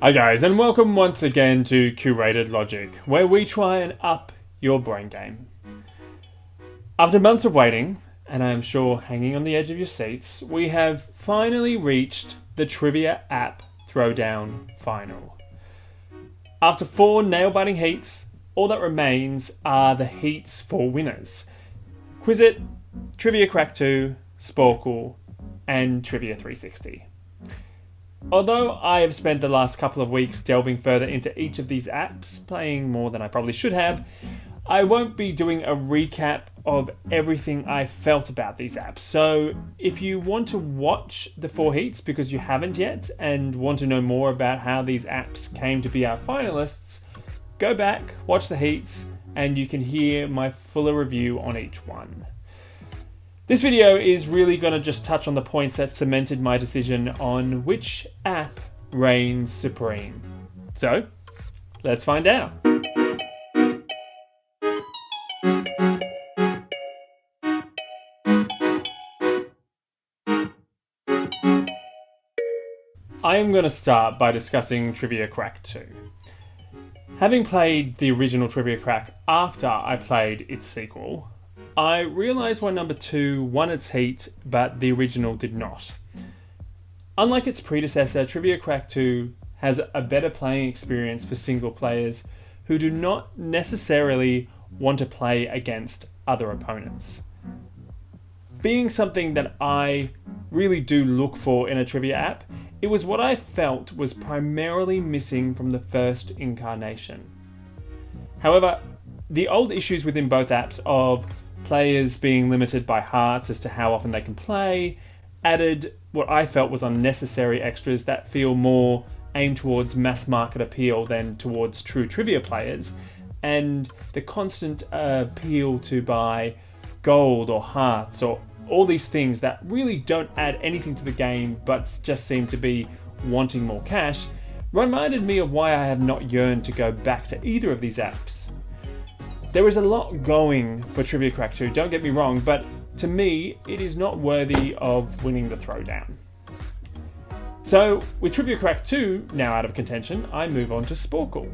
Hi guys, and welcome once again to Curated Logic, where we try and up your brain game. After months of waiting, and I am sure hanging on the edge of your seats, we have finally reached the trivia app Throwdown final. After 4 nail-biting heats, all that remains are the heats for winners. Quizit, Trivia Crack 2, Sporkle, and Trivia 360. Although I have spent the last couple of weeks delving further into each of these apps, playing more than I probably should have, I won't be doing a recap of everything I felt about these apps. So if you want to watch the 4 heats because you haven't yet and want to know more about how these apps came to be our finalists, go back, watch the heats, and you can hear my fuller review on each one. This video is really going to just touch on the points that cemented my decision on which app reigns supreme. So, let's find out. I am going to start by discussing Trivia Crack 2. Having played the original Trivia Crack after I played its sequel, I realised why number 2 won its heat, but the original did not. Unlike its predecessor, Trivia Crack 2 has a better playing experience for single players who do not necessarily want to play against other opponents. Being something that I really do look for in a trivia app, it was what I felt was primarily missing from the first incarnation. However, the old issues within both apps of players being limited by hearts as to how often they can play added what I felt was unnecessary extras that feel more aimed towards mass market appeal than towards true trivia players, and the constant appeal to buy gold or hearts or all these things that really don't add anything to the game but just seem to be wanting more cash reminded me of why I have not yearned to go back to either of these apps. There is a lot going for Trivia Crack 2, don't get me wrong, but to me, it is not worthy of winning the Throwdown. So, with Trivia Crack 2 now out of contention, I move on to Sporkle.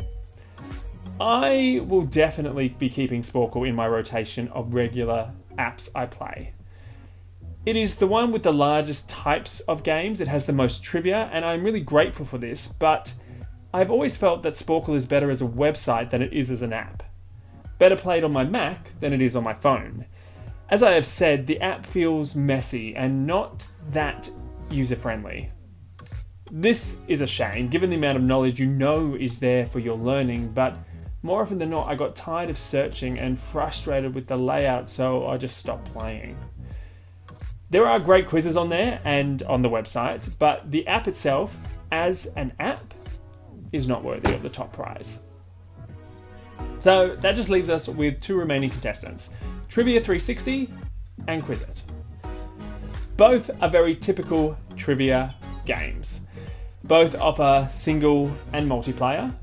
I will definitely be keeping Sporkle in my rotation of regular apps I play. It is the one with the largest types of games, it has the most trivia, and I'm really grateful for this, but I've always felt that Sporkle is better as a website than it is as an app. Better played on my Mac than it is on my phone. As I have said, the app feels messy and not that user-friendly. This is a shame, given the amount of knowledge you know is there for your learning, but more often than not, I got tired of searching and frustrated with the layout, so I just stopped playing. There are great quizzes on there and on the website, but the app itself, as an app, is not worthy of the top prize. So that just leaves us with 2 remaining contestants, Trivia 360 and Quizit. Both are very typical trivia games. Both offer single and multiplayer.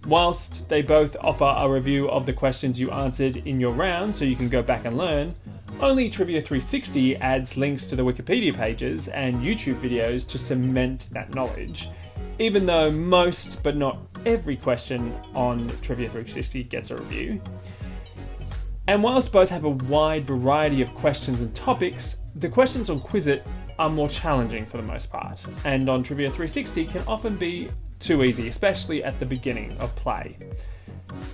Whilst they both offer a review of the questions you answered in your round so you can go back and learn, only Trivia 360 adds links to the Wikipedia pages and YouTube videos to cement that knowledge, even though most, but not every question on Trivia 360 gets a review. And whilst both have a wide variety of questions and topics, the questions on Quizit are more challenging for the most part, and on Trivia 360 can often be too easy, especially at the beginning of play.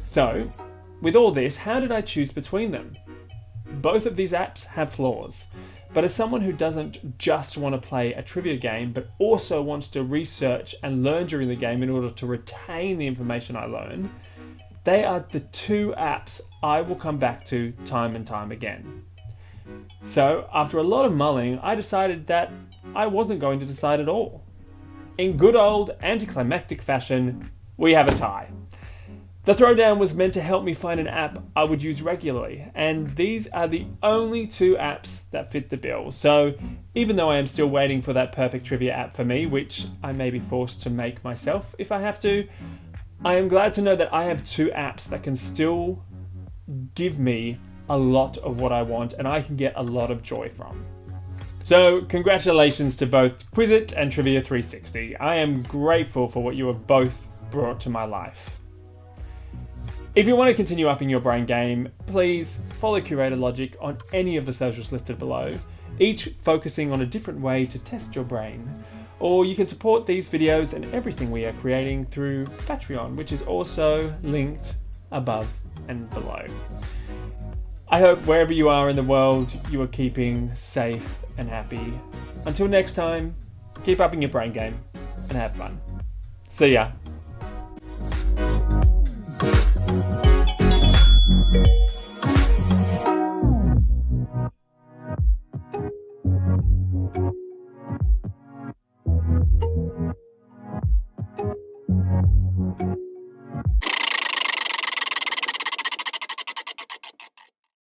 So, with all this, how did I choose between them? Both of these apps have flaws, but as someone who doesn't just want to play a trivia game, but also wants to research and learn during the game in order to retain the information I learn, they are the 2 apps I will come back to time and time again. So, after a lot of mulling, I decided that I wasn't going to decide at all. In good old anticlimactic fashion, we have a tie. The Throwdown was meant to help me find an app I would use regularly, and these are the only 2 apps that fit the bill. So even though I am still waiting for that perfect trivia app for me, which I may be forced to make myself if I have to, I am glad to know that I have 2 apps that can still give me a lot of what I want and I can get a lot of joy from. So congratulations to both Quizit and Trivia 360. I am grateful for what you have both brought to my life. If you want to continue upping your brain game, please follow Curated Logic on any of the socials listed below, each focusing on a different way to test your brain. Or you can support these videos and everything we are creating through Patreon, which is also linked above and below. I hope wherever you are in the world, you are keeping safe and happy. Until next time, keep upping your brain game and have fun. See ya.